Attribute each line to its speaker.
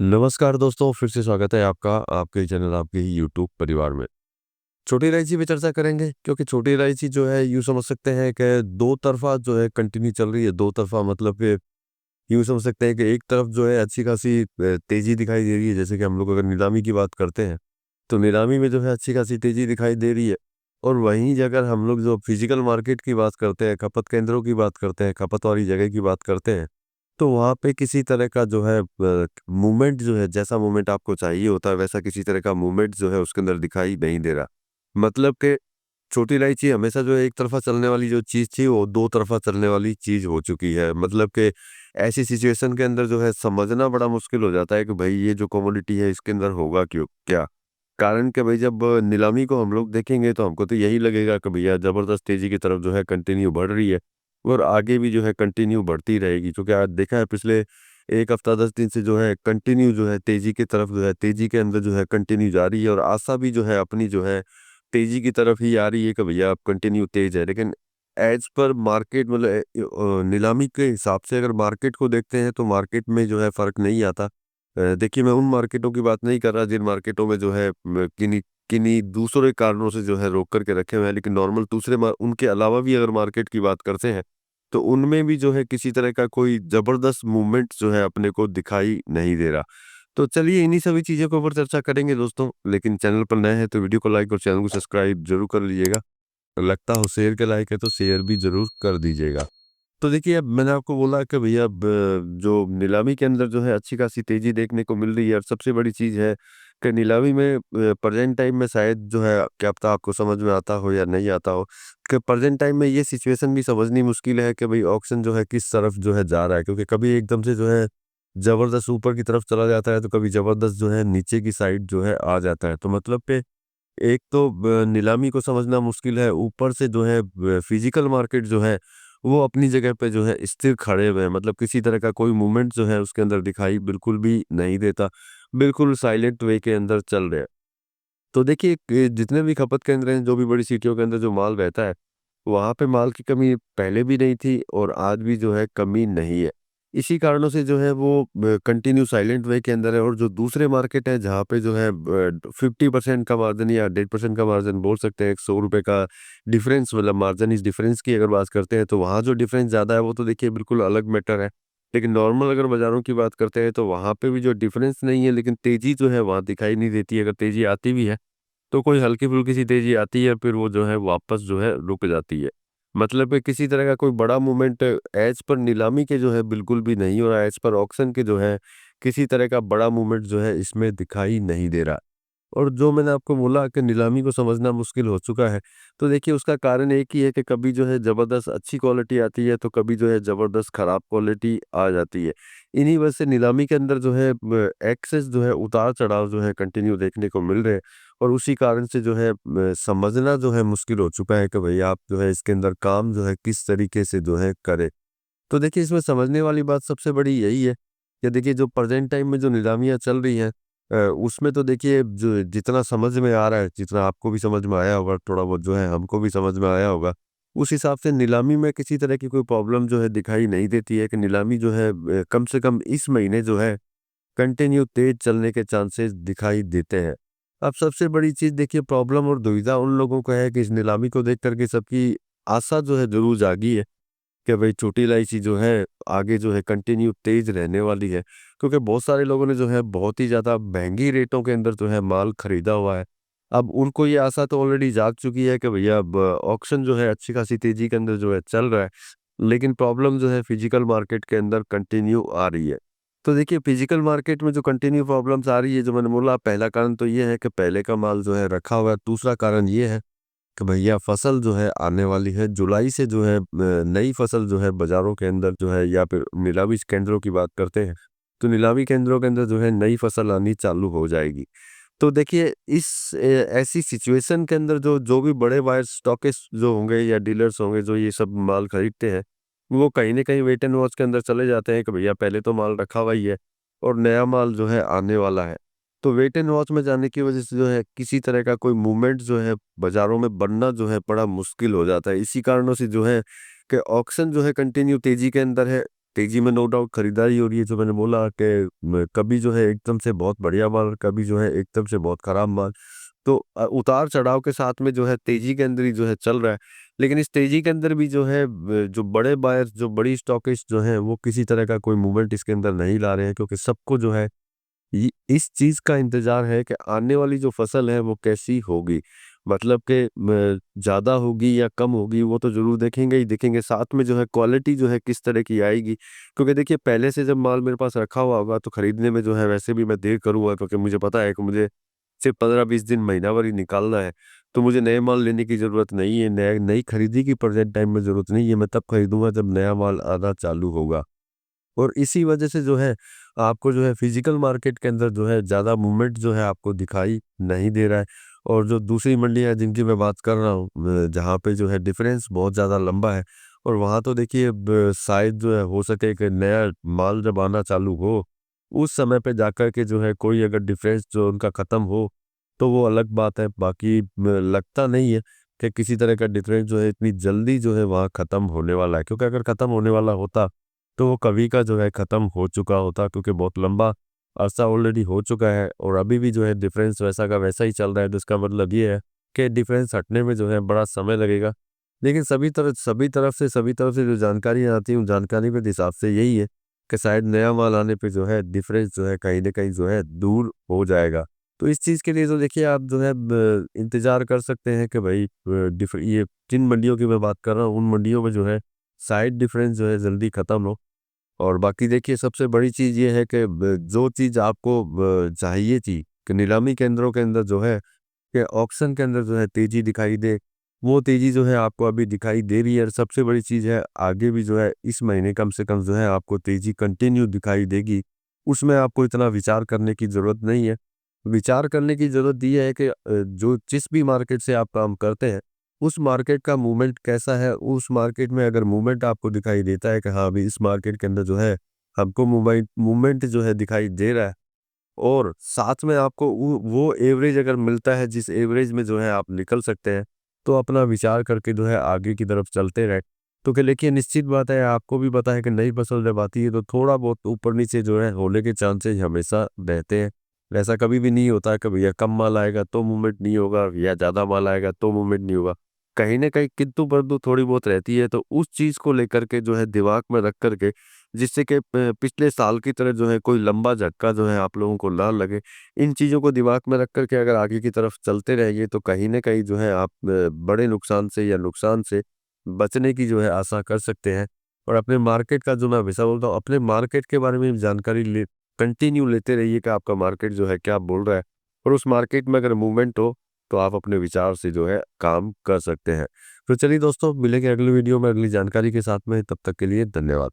Speaker 1: नमस्कार दोस्तों, फिर से स्वागत है आपका आपके चैनल आपके ही यूट्यूब परिवार में। छोटी इलायची पे चर्चा करेंगे क्योंकि छोटी इलायची जो है यूँ समझ सकते हैं कि दो तरफ़ा जो है कंटिन्यू चल रही है। दो तरफ़ा मतलब कि यूँ समझ सकते हैं कि एक तरफ जो है अच्छी खासी तेज़ी दिखाई दे रही है। जैसे कि हम लोग अगर नीलामी की बात करते हैं, तो नीलामी में जो है अच्छी खासी तेज़ी दिखाई दे रही है। और वहीं अगर हम लोग जो फिज़िकल मार्केट की बात करते हैं, खपत केंद्रों की बात करते हैं, खपत वाली जगह की बात करते हैं, तो वहाँ पे किसी तरह का जो है मूवमेंट जो है, जैसा मूवमेंट आपको चाहिए होता है, वैसा किसी तरह का मूवमेंट जो है उसके अंदर दिखाई नहीं दे रहा। मतलब कि छोटी इलायची हमेशा जो है एक तरफ़ा चलने वाली जो चीज़ थी, वो दो तरफ़ा चलने वाली चीज़ हो चुकी है। मतलब कि ऐसी सिचुएशन के अंदर जो है समझना बड़ा मुश्किल हो जाता है कि भई ये जो कमोडिटी है इसके अंदर होगा क्या? कारण कि भई जब नीलामी को हम लोग देखेंगे तो हमको तो यही लगेगा कि भैया ज़बरदस्त तेज़ी की तरफ जो है कंटिन्यू बढ़ रही है और आगे भी जो है कंटिन्यू बढ़ती रहेगी। क्योंकि आज देखा है पिछले 1 हफ्ता 10 दिन से जो है कंटिन्यू जो है तेज़ी की तरफ जो है तेज़ी के अंदर जो है कंटिन्यू जा रही है और आशा भी जो है अपनी जो है तेज़ी की तरफ ही आ रही है कि भैया अब कंटिन्यू तेज़ है। लेकिन ऐज़ पर मार्केट मतलब नीलामी के हिसाब से अगर मार्केट को देखते हैं तो मार्केट में जो है फ़र्क नहीं आता। देखिए मैं उन मार्केटों की बात नहीं कर रहा जिन मार्केटों में जो है किन्हीं किन्हीं दूसरे कारणों से जो है रोक कर के रखे हुए हैं, लेकिन नॉर्मल दूसरे उनके अलावा भी अगर मार्केट की बात करते हैं, तो उनमें भी जो है किसी तरह का कोई ज़बरदस्त मूवमेंट जो है अपने को दिखाई नहीं दे रहा। तो चलिए इन्हीं सभी चीज़ों के ऊपर चर्चा करेंगे दोस्तों, लेकिन चैनल पर नए हैं तो वीडियो को लाइक और चैनल को सब्सक्राइब ज़रूर कर लीजिएगा। लगता हो शेयर के लायक है तो शेयर भी ज़रूर कर दीजिएगा। तो देखिए, अब मैंने आपको बोला कि भैया अब जो नीलामी के अंदर जो है अच्छी खासी तेज़ी देखने को मिल रही है और सबसे बड़ी चीज़ है कि नीलामी में प्रेज़ेंट टाइम में शायद जो है क्या पता आपको समझ में आता हो या नहीं आता हो, कि प्रेज़ेंट टाइम में ये सिचुएशन भी समझनी मुश्किल है कि भई ऑक्शन जो है किस तरफ जो है जा रहा है। क्योंकि कभी एकदम से जो है ज़बरदस्त ऊपर की तरफ चला जाता है, तो कभी ज़बरदस्त जो है नीचे की साइड जो है आ जाता है। तो मतलब कि एक तो नीलामी को समझना मुश्किल है, ऊपर से जो है फिज़िकल मार्केट जो है, वो अपनी जगह पे जो है स्थिर खड़े हुए हैं। मतलब किसी तरह का कोई मूवमेंट जो है उसके अंदर दिखाई बिल्कुल भी नहीं देता। बिल्कुल साइलेंट वे के अंदर चल रहे हैं। तो देखिए जितने भी खपत केंद्र हैं, जो भी बड़ी सिटियों के अंदर जो माल बहता है, वहाँ पे माल की कमी पहले भी नहीं थी और आज भी जो है कमी नहीं है। इसी कारणों से जो है वो कंटिन्यू साइलेंट वे के अंदर है और जो दूसरे मार्केट है जहाँ पे जो है 50% का मार्जिन या 1.5% का मार्जिन बोल सकते हैं, ₹100 का डिफरेंस मतलब मार्जिन इस डिफरेंस की अगर बात करते हैं तो वहाँ जो डिफरेंस ज़्यादा है वो तो देखिए बिल्कुल अलग मैटर है। लेकिन नॉर्मल अगर बाज़ारों की बात करते हैं तो वहाँ पे भी जो डिफरेंस नहीं है, लेकिन तेज़ी जो है वहाँ दिखाई नहीं देती है। अगर तेज़ी आती भी है तो कोई हल्की-फुल्की सी तेज़ी आती है, फिर वो जो है वापस जो है रुक जाती है। मतलब कि किसी तरह का कोई बड़ा मूवमेंट ऐज़ पर नीलामी के जो है बिल्कुल भी नहीं हो रहा है, ऐज़ पर ऑक्शन के जो है किसी तरह का बड़ा मूवमेंट जो है इसमें दिखाई नहीं दे रहा। और जो मैंने आपको बोला कि नीलामी को समझना मुश्किल हो चुका है, तो देखिए उसका कारण एक ही है कि कभी जो है ज़बरदस्त अच्छी क्वालिटी आती है, तो कभी जो है ज़बरदस्त खराब क्वालिटी आ जाती है। इन्हीं वजह से नीलामी के अंदर जो है एक्सेस जो है उतार-चढ़ाव जो है कंटिन्यू देखने को मिल रहे हैं और उसी कारण से जो है समझना जो है मुश्किल हो चुका है कि भई आप जो है इसके अंदर काम जो है किस तरीके से जो है करें। तो देखिए इसमें समझने वाली बात सबसे बड़ी यही है कि देखिए जो प्रेज़ेंट टाइम में जो नीलामियाँ चल रही हैं, उसमें तो देखिए जो जितना समझ में आ रहा है, जितना आपको भी समझ में आया होगा, थोड़ा बहुत जो है हमको भी समझ में आया होगा, उस हिसाब से नीलामी में किसी तरह की कोई प्रॉब्लम जो है दिखाई नहीं देती है कि नीलामी जो है कम से कम इस महीने जो है कंटिन्यू तेज़ चलने के चांसेस दिखाई देते हैं। अब सबसे बड़ी चीज़ देखिए प्रॉब्लम और दुविधा उन लोगों को है कि इस नीलामी को देख कर के सबकी आशा जो है ज़रूर जागी है कि भई छोटी इलायची जो है, आगे जो है कंटिन्यू तेज़ रहने वाली है। क्योंकि बहुत सारे लोगों ने जो है बहुत ही ज़्यादा महँगी रेटों के अंदर जो है माल खरीदा हुआ है। अब उनको ये आशा तो ऑलरेडी जाग चुकी है कि भैया अब ऑक्शन जो है अच्छी खासी तेज़ी के अंदर जो है चल रहा है। लेकिन प्रॉब्लम जो है फिज़िकल मार्केट के अंदर कंटिन्यू आ रही है। तो देखिए फिज़िकल मार्केट में जो कंटिन्यू प्रॉब्लम्स आ रही है, जो मैंने बोला पहला कारण तो ये है कि पहले का माल जो है रखा हुआ है। दूसरा कारण ये है कि भैया फसल जो है आने वाली है, जुलाई से जो है नई फसल जो है बाज़ारों के अंदर जो है या फिर नीलामी केंद्रों की बात करते हैं, तो नीलामी केंद्रों के अंदर जो है नई फसल आनी चालू हो जाएगी। तो देखिए इस ऐसी सिचुएशन के अंदर जो जो भी बड़े बायर स्टॉकिस्ट जो होंगे या डीलर्स होंगे जो ये सब माल खरीदते हैं, वो कहीं न कहीं वेट एंड वॉच के अंदर चले जाते हैं कि भैया पहले तो माल रखा हुआ ही है और नया माल जो है आने वाला है। तो वेट एंड वॉच में जाने की वज़ह से जो है किसी तरह का कोई मूवमेंट जो है बाज़ारों में बनना जो है बड़ा मुश्किल हो जाता है। इसी कारणों से जो है कि ऑक्शन जो है कंटिन्यू तेज़ी के अंदर है। तेजी में नो डाउट खरीदारी हो रही है, जो मैंने बोला कि कभी जो है एकदम से बहुत बढ़िया माल, कभी जो है एकदम से बहुत खराब माल। तो उतार चढ़ाव के साथ में जो है तेजी के अंदर ही जो है चल रहा है। लेकिन इस तेजी के अंदर भी जो है जो बड़े बायर्स, जो बड़ी स्टॉकिस्ट जो हैं, वो किसी तरह का कोई मूवमेंट इसके अंदर नहीं ला रहे हैं, क्योंकि सबको जो है इस चीज़ का इंतज़ार है कि आने वाली जो फसल है वो कैसी होगी। मतलब कि ज़्यादा होगी या कम होगी, वो तो ज़रूर देखेंगे ही देखेंगे, साथ में जो है क्वालिटी जो है किस तरह की आएगी। क्योंकि देखिए पहले से जब माल मेरे पास रखा हुआ होगा तो खरीदने में जो है वैसे भी मैं देर करूँगा, क्योंकि मुझे पता है कि मुझे सिर्फ़ 15-20 दिन, महीना भर ही निकालना है। तो मुझे नए माल लेने की ज़रूरत नहीं है, नई खरीदी की प्रेज़ेंट टाइम में ज़रूरत नहीं है, मैं तब खरीदूँगा जब नया माल आना चालू होगा। और इसी वजह से जो है आपको जो है फिजिकल मार्केट के अंदर जो है ज़्यादा मूवमेंट जो है आपको दिखाई नहीं दे रहा है। और जो दूसरी मंडियाँ जिनकी मैं बात कर रहा हूँ, जहाँ पे जो है डिफरेंस बहुत ज़्यादा लंबा है, और वहाँ तो देखिए अब शायद जो है हो सके कि नया माल जब आना चालू हो, उस समय पे जाकर के जो है कोई अगर डिफरेंस जो उनका ख़त्म हो, तो वो अलग बात है। बाकी लगता नहीं है कि किसी तरह का डिफरेंस जो है इतनी जल्दी जो है वहाँ ख़त्म होने वाला है, क्योंकि अगर ख़त्म होने वाला होता तो वो कभी का जो है ख़त्म हो चुका होता, क्योंकि बहुत लंबा अरसा ऑलरेडी हो चुका है और अभी भी जो है डिफरेंस वैसा का वैसा ही चल रहा है। तो इसका मतलब ये है कि डिफरेंस हटने में जो है बड़ा समय लगेगा। लेकिन सभी तरफ से जो जानकारियाँ आती हैं, उन जानकारी के हिसाब से यही है कि शायद नया माल आने पे जो है डिफरेंस जो है कहीं न कहीं जो है दूर हो जाएगा। तो इस चीज़ के लिए तो देखिए आप जो है ब इंतज़ार कर सकते हैं कि भई ये जिन मंडियों की मैं बात कर रहा हूँ, उन मंडियों में जो है साइड डिफरेंस जो है जल्दी ख़त्म हो। और बाकी देखिए सबसे बड़ी चीज़ ये है कि जो चीज़ आपको चाहिए थी कि नीलामी केंद्रों के अंदर जो है, कि ऑक्शन के अंदर जो है तेज़ी दिखाई दे, वो तेज़ी जो है आपको अभी दिखाई दे रही है। और सबसे बड़ी चीज़ है, आगे भी जो है इस महीने कम से कम जो है आपको तेज़ी कंटिन्यू दिखाई देगी। उसमें आपको इतना विचार करने की ज़रूरत नहीं है। विचार करने की ज़रूरत ये है कि जो जिस भी मार्केट से आप काम करते हैं, उस मार्केट का मूवमेंट कैसा है? उस मार्केट में अगर मूवमेंट आपको दिखाई देता है कि हाँ, अभी इस मार्केट के अंदर जो है हमको मूवमेंट जो है दिखाई दे रहा है, और साथ में आपको वो एवरेज अगर मिलता है जिस एवरेज में जो है आप निकल सकते हैं, तो अपना विचार करके जो है आगे की तरफ चलते रहें। तो कि देखिए निश्चित बात है, आपको भी पता है कि नई फसल जब आती है तो थोड़ा बहुत ऊपर-नीचे जो है होने के चांसेस हमेशा रहते हैं। ऐसा कभी भी नहीं होता है कि भैया कम माल आएगा तो मूवमेंट नहीं होगा या ज़्यादा माल आएगा तो मूवमेंट नहीं होगा। कहीं न कहीं किंतु-परंतु थोड़ी बहुत रहती है, तो उस चीज़ को लेकर के जो है दिमाग में रख कर के, जिससे कि पिछले साल की तरह जो है कोई लंबा झटका जो है आप लोगों को ना लगे। इन चीज़ों को दिमाग में रख कर के अगर आगे की तरफ चलते रहेंगे तो कहीं न कहीं जो है आप बड़े नुकसान से या नुकसान से बचने की जो है आशा कर सकते हैं। और अपने मार्केट का जो मैं हमेशा बोलता हूँ, अपने मार्केट के बारे में जानकारी कंटिन्यू लेते रहिए कि आपका मार्केट जो है क्या बोल रहा है, और उस मार्केट में अगर मूवमेंट हो, तो आप अपने विचार से जो है काम कर सकते हैं। तो चलिए दोस्तों, मिलेंगे अगली वीडियो में अगली जानकारी के साथ में, तब तक के लिए धन्यवाद।